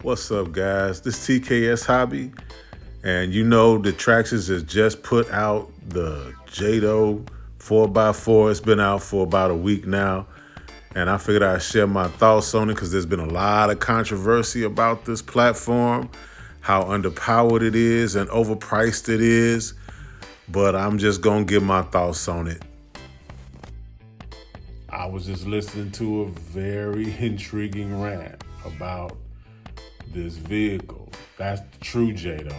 What's up, guys? This TKS Hobby, and you know the Traxxas has just put out the Jato 4x4. It's been out for about a week now, and I figured I'd share my thoughts on it because there's been a lot of controversy about this platform, how underpowered it is and overpriced it is, but I'm just gonna give my thoughts on it. I was just listening to a very intriguing rant about this vehicle. That's the true Jato,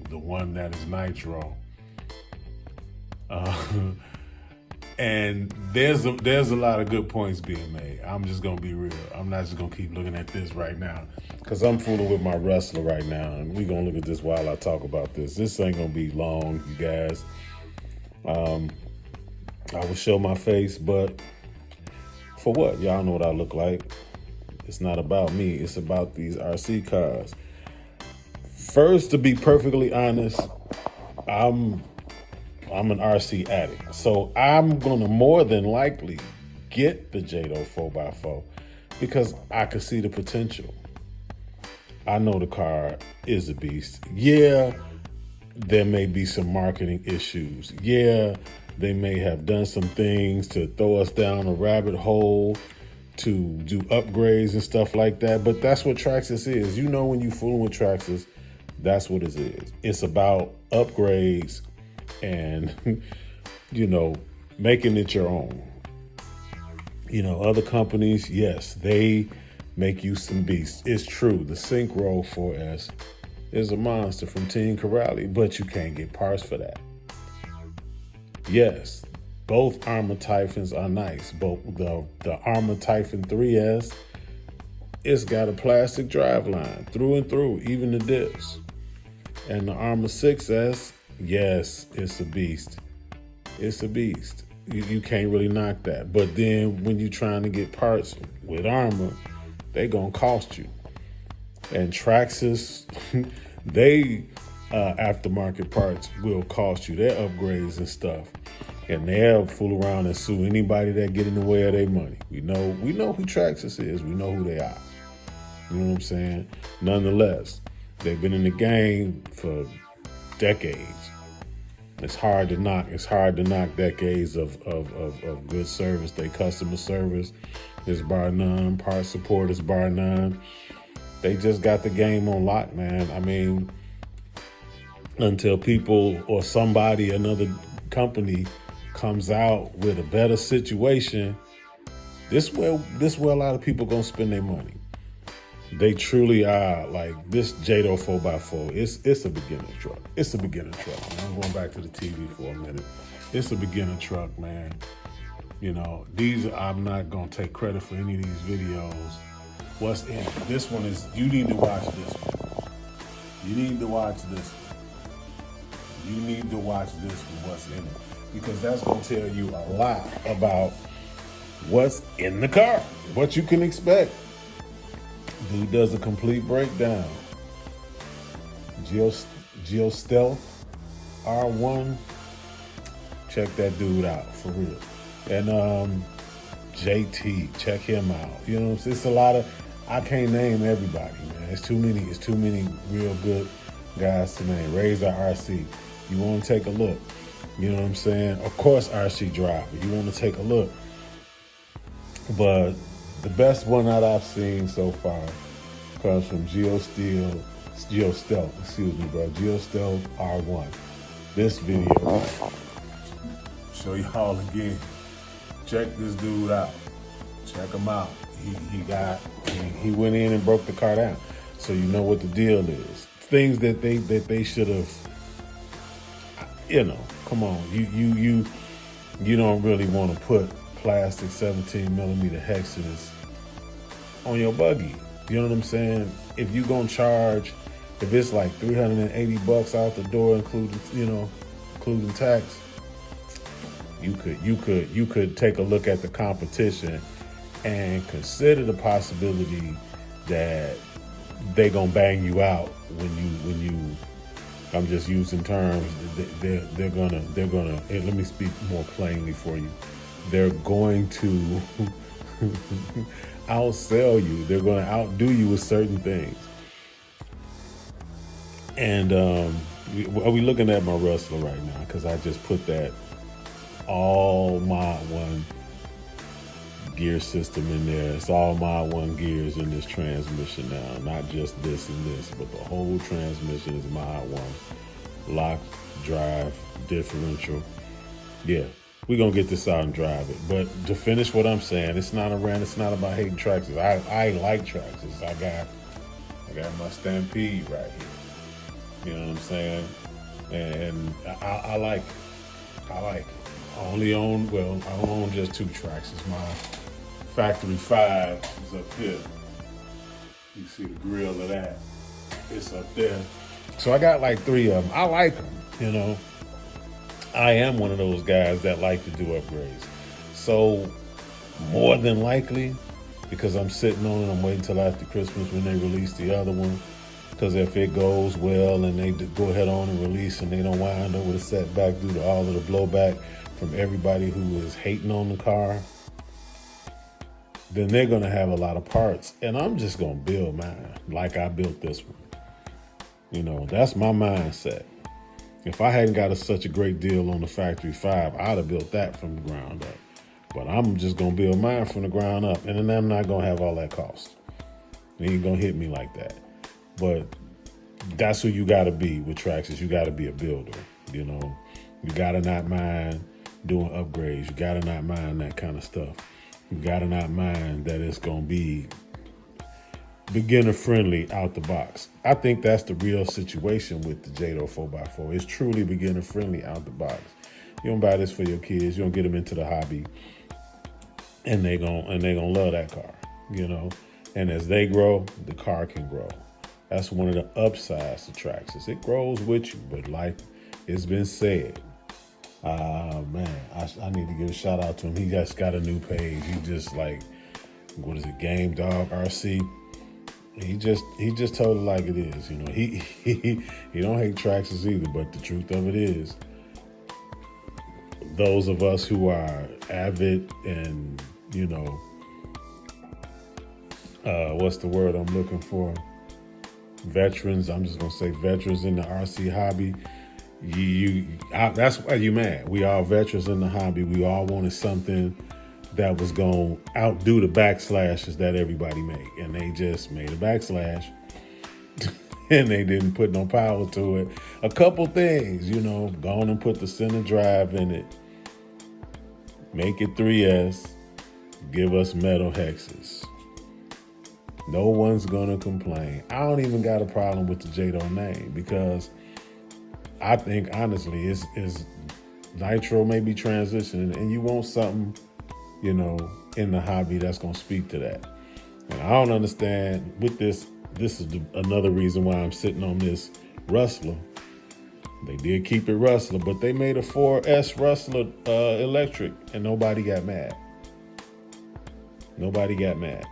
the one that is nitro. And there's a lot of good points being made. I'm just gonna be real. I'm not just gonna keep looking at this right now because I'm fooling with my wrestler right now, and we're gonna look at this while I talk about this. This ain't gonna be long, you guys. I will show my face, but for what? Y'all know what I look like. It's not about me. It's about these RC cars. First, to be perfectly honest, I'm an RC addict. So I'm gonna more than likely get the Jato 4x4 because I can see the potential. I know the car is a beast. Yeah, there may be some marketing issues. Yeah, they may have done some things to throw us down a rabbit hole to do upgrades and stuff like that. But that's what Traxxas is. You know, when you fooling with Traxxas, that's what it is. It's about upgrades and, making it your own. Other companies, yes, they make you some beasts. It's true. The Synchro 4S is a monster from Team Corrali, but you can't get parts for that. Yes, both Armor Typhons are nice. Both the Armor Typhon 3S, it's got a plastic driveline through and through, even the dips. And the Armor 6S, yes, it's a beast. It's a beast. You can't really knock that. But then when you're trying to get parts with Armor, they gonna cost you. And Traxxas, they aftermarket parts will cost you their upgrades and stuff. And they'll fool around and sue anybody that get in the way of their money. We know who Traxxas is. We know who they are. You know what I'm saying? Nonetheless, they've been in the game for decades. It's hard to knock. It's hard to knock decades of good service. Their customer service is bar none. Part support is bar none. They just got the game on lock, man. I mean, until people or somebody, another company comes out with a better situation, this where a lot of people gonna spend their money. They truly are. Like this Jato 4x4, it's a beginner truck. It's a beginner truck. Man. I'm going back to the TV for a minute. It's a beginner truck, man. I'm not gonna take credit for any of these videos. What's in it? This one is, you need to watch this one. You need to watch this one. You need to watch this one, what's in it. Because that's going to tell you a lot about what's in the car, what you can expect. Dude does a complete breakdown. Geo Stealth R1, check that dude out, for real. And JT, check him out. You know what I'm saying? It's a lot of, I can't name everybody, man. It's too many real good guys to name. Razor RC, you want to take a look. You know what I'm saying? Of course, RC Driver. You want to take a look. But the best one that I've seen so far comes from Geo Stealth, excuse me, bro. Geo Stealth R1. This video, show y'all again. Check this dude out. Check him out. He went in and broke the car down. So you know what the deal is. Things that they should have, come on. You don't really want to put plastic 17mm hexes on your buggy. You know what I'm saying? If you gonna charge, if it's like $380 out the door, including tax, you could take a look at the competition and consider the possibility that they gonna bang you out when you I'm just using terms. They're gonna. Let me speak more plainly for you. They're going to outsell you. They're going to outdo you with certain things. And are we looking at my Rustler right now? Because I just put that all Mod 1 gear system in there. It's all Mod 1 gears in this transmission now. Not just this and this, but the whole transmission is Mod 1. Lock, drive, differential. Yeah, we're going to get this out and drive it. But to finish what I'm saying, it's not about hating Traxxas. I like Traxxas. I got my Stampede right here. You know what I'm saying? And I like it. I like it. I don't own just 2 Traxxas. My Factory 5 is up here. You see the grill of that. It's up there. So I got like 3 of them. I like them, you know. I am one of those guys that like to do upgrades. So more than likely, because I'm sitting on it, I'm waiting till after Christmas when they release the other one. Because if it goes well and they go ahead on and release and they don't wind up with a setback due to all of the blowback from everybody who is hating on the car, then they're going to have a lot of parts. And I'm just going to build mine like I built this one. You know, that's my mindset. If I hadn't got such a great deal on the Factory 5, I'd have built that from the ground up. But I'm just going to build mine from the ground up. And then I'm not going to have all that cost. It ain't going to hit me like that. But that's who you got to be with Traxxas. You got to be a builder, you know. You got to not mind doing upgrades. You got to not mind that kind of stuff. You got to not mind that it's going to be beginner friendly out the box. I think that's the real situation with the Jato 4x4. It's truly beginner friendly out the box. You don't buy this for your kids. You don't get them into the hobby, and they gonna love that car, you know. And as they grow, the car can grow. That's one of the upsides to Traxxas. It grows with you, but like it's been said, man, I need to give a shout out to him. He just got a new page. He just like, what is it, Game Dog RC? He just told it like it is. You know, he don't hate Traxxas either, but the truth of it is, those of us who are avid and, you know, what's the word I'm looking for? Veterans. I'm just gonna say veterans in the RC hobby. That's why you mad. We all veterans in the hobby. We all wanted something that was gonna outdo the backslashes that everybody made, and they just made a backslash, and they didn't put no power to it. A couple things, you know, go on and put the center drive in it, make it 3S, give us metal hexes. No one's gonna complain. I don't even got a problem with the Jato name, because I think honestly is Nitro may be transitioning, and you want something, you know, in the hobby that's gonna speak to that. And I don't understand with this. This is another reason why I'm sitting on this Rustler. They did keep it Rustler, but they made a 4S Rustler electric, and nobody got mad. Nobody got mad.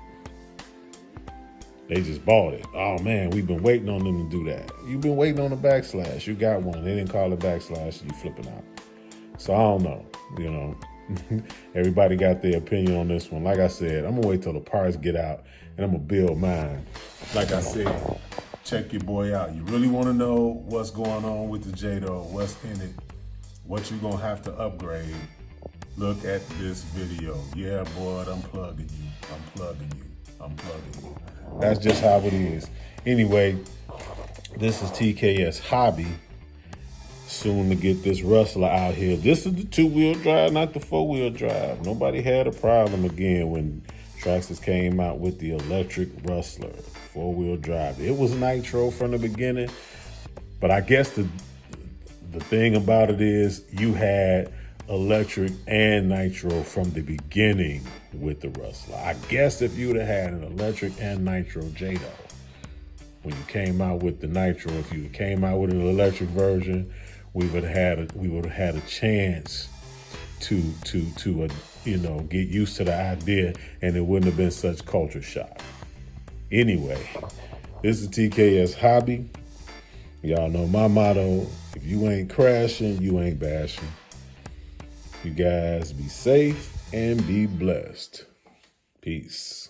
They just bought it. Oh man, we've been waiting on them to do that. You've been waiting on a backslash. You got one. They didn't call it backslash. You flipping out. So I don't know. You know, everybody got their opinion on this one. Like I said, I'm gonna wait till the parts get out, and I'm gonna build mine. Like I said, check your boy out. You really want to know what's going on with the Jato, what's in it, what you're gonna have to upgrade? Look at this video. Yeah, boy, I'm plugging you. I'm plugging you. I'm plugging you. That's just how it is. Anyway, this is TKS Hobby. Soon to get this Rustler out here. This is the 2-wheel drive, not the 4-wheel drive. Nobody had a problem again when Traxxas came out with the electric Rustler 4-wheel drive. It was nitro from the beginning, but I guess the thing about it is you had electric and nitro from the beginning with the Rustler. I guess if you would have had an electric and nitro Jato when you came out with the nitro, if you came out with an electric version, we would have had a chance to you know, get used to the idea, and it wouldn't have been such culture shock. Anyway, this is TKS Hobby. Y'all know my motto: if you ain't crashing, you ain't bashing. You guys be safe and be blessed. Peace.